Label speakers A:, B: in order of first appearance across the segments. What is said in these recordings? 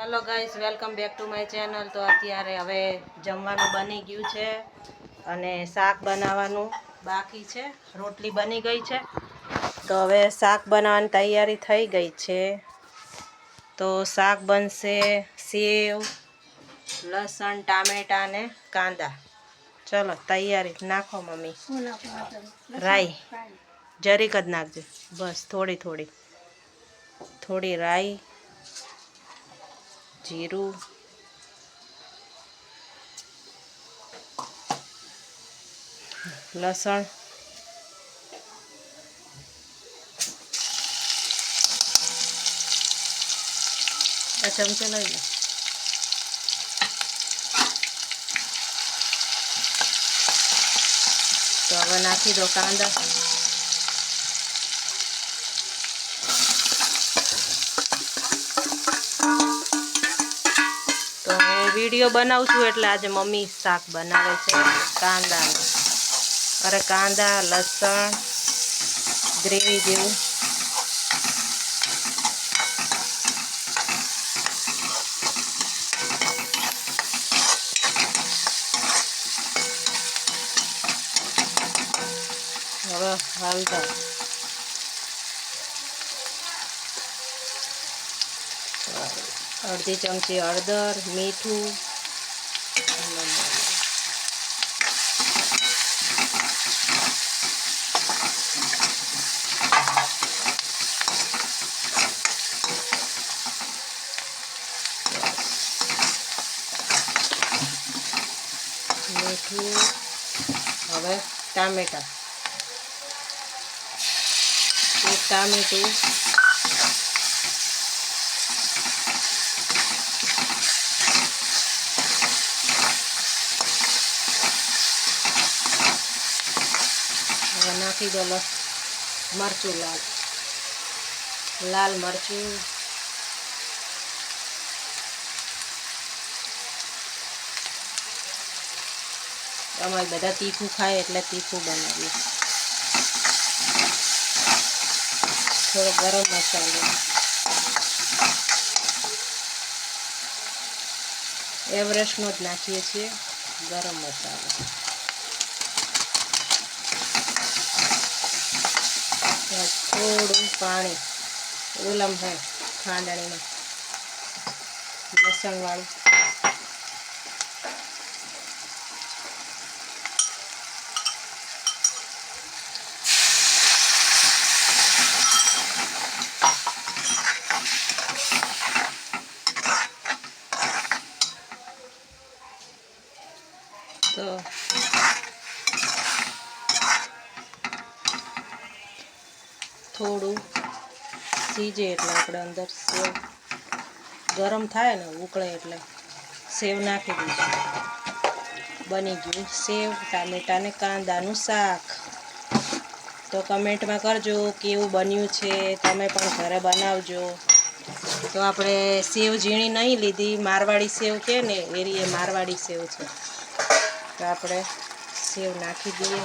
A: Hello guys, welcome back to my channel. तो अत्यारे हवे जमवानुं बनी गयुं छे अने शाक बनाववानुं बाकी छे। रोटली बनी गई छे तो हवे शाक बनाववानी तैयारी थई गई छे। तो शाक बनशे सेव, लसण, टामेटा ने कांदा। चलो तैयारी नाखो मम्मी। राई जरीक ज नाखजे, बस थोड़ी थोड़ी थोड़ी राई, जीरू, लसण, चमचे लई लो। तो हवे नाखी दो कांदा। तो हूँ वीडियो बनावुं छुं एटले आज मम्मी शाक बनावे छे कांदा। अरे कांदा लसण ग्रेवी जेवुं। हवे हळદર, अर्धी चमची हळदर, मीठू, मीठू। हवे टामेटा, एक टामेटू, नाखी दो मरचू, लाल लाल मरचू। अमारे बधा तीखू खाए एटले तीखू बनावीए। थोड़ो गरम मसालो, एवरेस्टनो ज नाखीए छीए गरम मसालो। थोड़ू पाणी ओलम है खांडणी में लसण वाळू। तो थोड़ू सीजे एटले आपणे अंदर सेव गरम थाय ने उकळे एटले सेव नाखी दईशुं। बनी गयुं सेव टामेटा ने कांदानुं शाक। तो कमेंट में करजो केवुं बन्युं छे, तमे पण घरे बनावजो। तो आपणे सेव झीणी नहीं लीधी, मारवाड़ी सेव के ने एरी ए मारवाड़ी सेव छे। तो आपणे सेव नाखी दीए।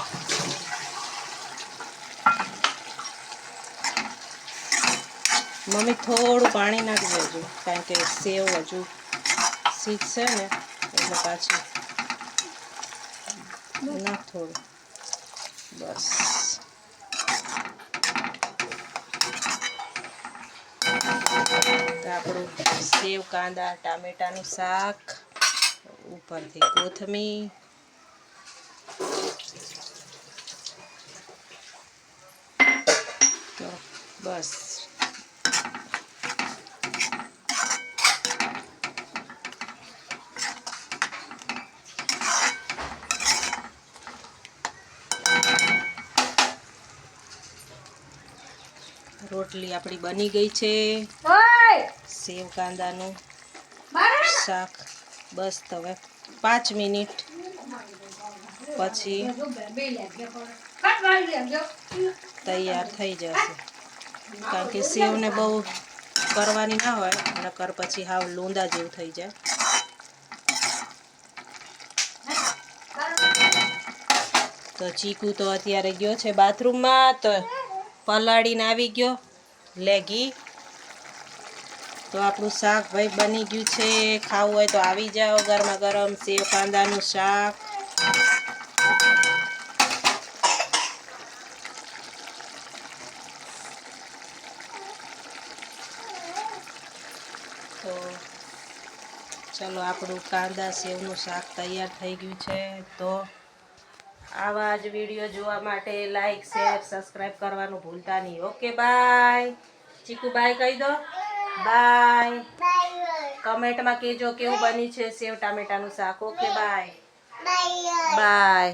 A: मम्मी थोड़ू पाणी नाखजो हजू, कारण के सेव हजू शीखशे ने एटले पाछी नाख थोड़ू, बस। तो आपणुं सेव कांदा टामेटानुं शाक, उपरथी कोथमीर, तो बस। रोटली आपणी बनी गई छे, सेव कांदानुं शाक। बस तो हवे 5 मिनिट पछी तैयार थई जशे। कारण के सेव ने बहु करवानी ना होय, नकर पछी हाव लूंदा जेवुं थई जाय। तो चीकू तो अत्यारे गयो छे बाथरूम में, तो पलाड़ीने आवी गयो लेगी। તો આપણું શાક ભાઈ બની ગયું છે. ખાવું હોય તો આવી જાઓ. ગરમા ગરમ સેવ કાંદાનું શાક. તો ચલો આપણું કાંદા સેવનું શાક તૈયાર થઈ ગયું છે. તો આવા જ વિડીયો જોવા માટે લાઈક શેર સબસ્ક્રાઈબ કરવાનું ભૂલતા નહીં. Okay bye. ચીકુ બાય કહી દો. બાય. કમેન્ટમાં કહેજો કેવું બની છે સેવ ટામેટાનું શાક. Okay bye. બાય.